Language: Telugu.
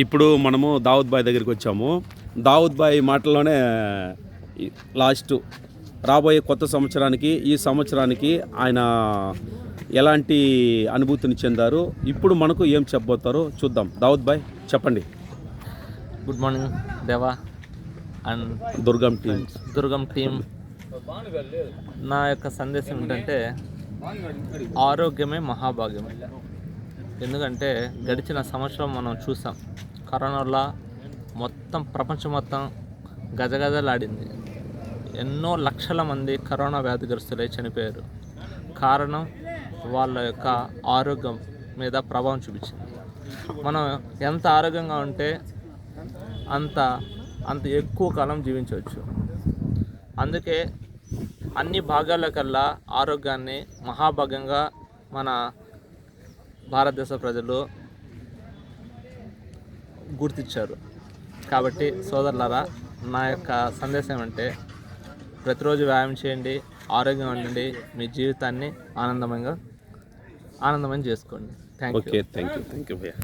ఇప్పుడు మనము దావుద్ బాయ్ దగ్గరికి వచ్చాము. దావుద్ బాయ్ మాటల్లోనే లాస్ట్ రాబోయే కొత్త సంవత్సరానికి ఈ సంవత్సరానికి ఆయన ఎలాంటి అనుభూతిని చెందారు, ఇప్పుడు మనకు ఏం చెప్పబోతారో చూద్దాం. దావుద్ బాయ్ చెప్పండి. గుడ్ మార్నింగ్ దేవా అండ్ దుర్గం టీమ్. నా యొక్క సందేశం ఏంటంటే ఆరోగ్యమే మహాభాగ్యం. ఎందుకంటే గడిచిన సంవత్సరం మనం చూసాం, కరోనా వల్ల మొత్తం ప్రపంచం మొత్తం గజగజలాడింది. ఎన్నో లక్షల మంది కరోనా వ్యాధిగ్రస్తులై చనిపోయారు. కారణం వాళ్ళ యొక్క ఆరోగ్యం మీద ప్రభావం చూపించింది. మనం ఎంత ఆరోగ్యంగా ఉంటే అంత ఎక్కువ కాలం జీవించవచ్చు. అందుకే అన్ని భాగాల కల్లా ఆరోగ్యాన్ని మహాభాగ్యంగా మన భారతదేశ ప్రజలు గుర్తించారు. కాబట్టి సోదరులారా, నా యొక్క సందేశం ఏమంటే ప్రతిరోజు వ్యాయామం చేయండి, ఆరోగ్యంగా ఉండండి, మీ జీవితాన్ని ఆనందమయం చేసుకోండి. Thank you. థ్యాంక్ యూ భయ్యా.